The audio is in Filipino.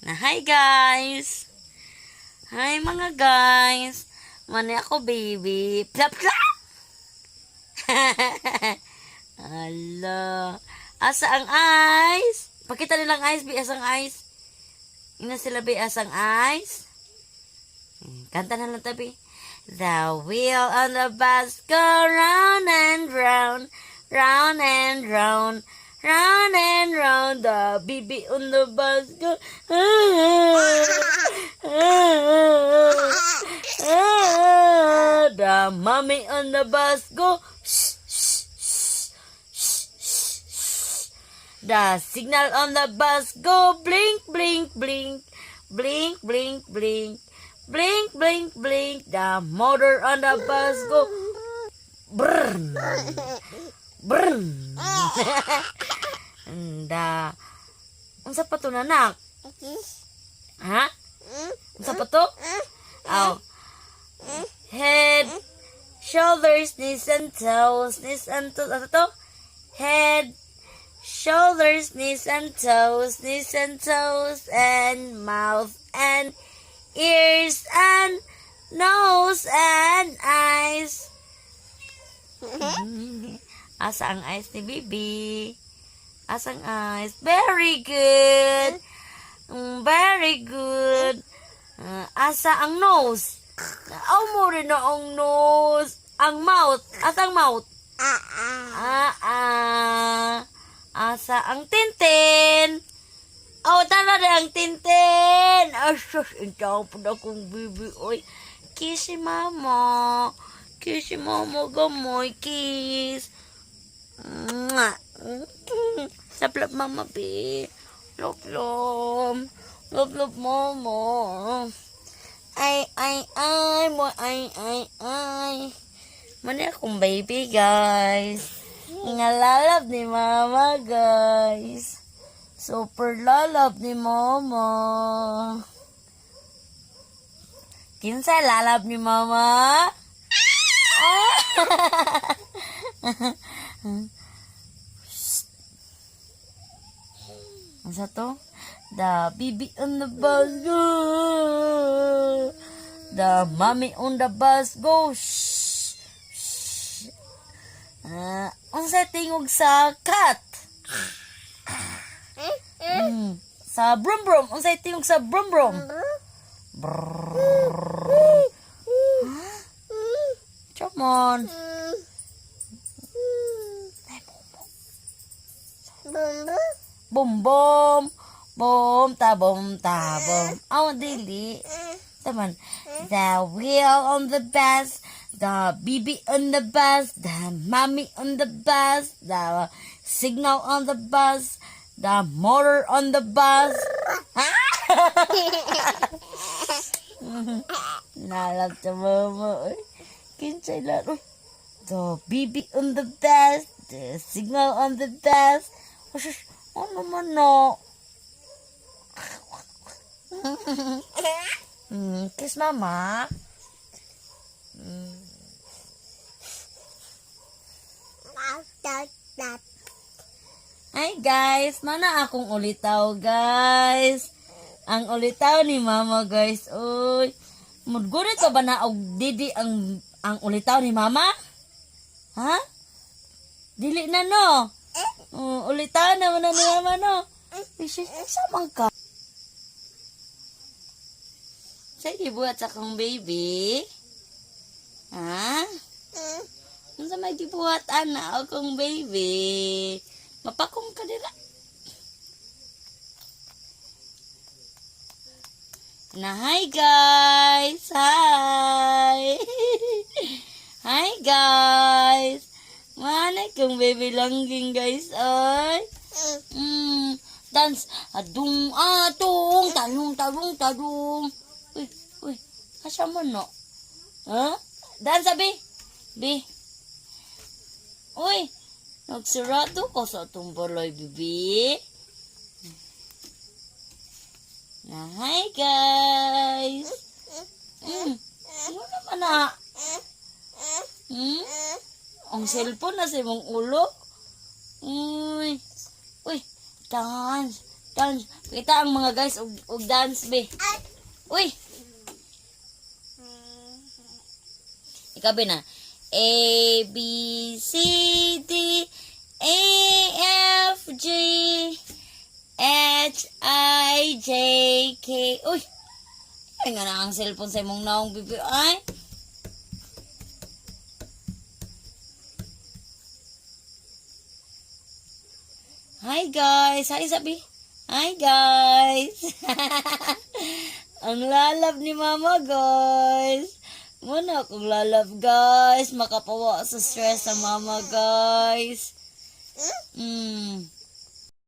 Na hi guys. Hi mga guys. Mani ako baby. Plap plap. Ala. Asa ang ice? Pakita nilang ice, bi asang ice. Ina sila bi asang ice. Kanta na lang tabi. The wheel on the bus go round and round, round and round. Round and round, the baby on the bus go. The mommy on the bus go. The signal on the bus go. Blink, blink, blink. Blink, blink, blink. Blink, blink, blink. The motor on the bus go. Brrrr. Brrrr. Unsa pa to nanak? Ha? Unsa pa to? Oh. Head, shoulders, knees and toes. Knees and toes. Ano to? Head, shoulders, knees and toes. Knees and toes. And mouth and ears and nose and eyes. Asa ang eyes ni Bibi? Asang eyes? Very good. Very good. Asa ang nose? Mo rin na ang nose. Ang mouth? Asang mouth? Asa ang tintin? Tara na ang tintin. Asus, ikaw po na kong Bibi. Oy, kiss si mama. Kiss si mama gamoy. Kiss. Saplap mama be. Lop lop. Lop lop mama. Ay mo ay. Mani akong baby guys. Ngalalab ni mama guys. Super lalab ni mama. Kinsa lalab ni mama? Ano to? The baby on the bus go. The mommy on the bus go. Shh. Shh. Ang sa tingog sa cat. Sa brum brum. Ang sa tingog sa brum brum. Come on. Bum bum. Bum ta bum ta bum. Dili. Taman. The wheel on the bus. The baby on the bus. The mommy on the bus. The signal on the bus. The motor on the bus. Nalap sa mama. Kinsay laro. The baby on the bus. The signal on the bus. Ano man no? Kiss mama. Hi guys, mana akong ulitaw guys. Ang ulitaw ni mama guys. Oy, mudgurit pa ba na og didi ang ulitaw ni mama? Ha? Dili na no. Ulitaw na man ni mama no. Samang ka. Sige buhat sa kong baby. Ha? Unsa may gibuhat ana akong baby? Mapakong ka dira. Na hi guys. Hi. Hi guys. Mana kong baby langging guys ay. Dance adung atung talung. Uy. Asa mo no? Ha? Dance bi. Bi. Uy. Nagsirado ko sa itong balay, bibi. Hi, guys. Ano naman na? Ang cellphone na sa mong ulo. Uy. Dance. Kita ang mga guys og dance be. Uy. Ikabi na. A, B, C, D, E, F, G, H, I, J, K. Uy! Ay nga na ang cellphone sa imong naong bibi. Ay! Hi guys! Hi Sabi! Hi guys! Ang lalab ni mama guys! Muna akong lalab guys! Makapawa sa stress sa mama guys!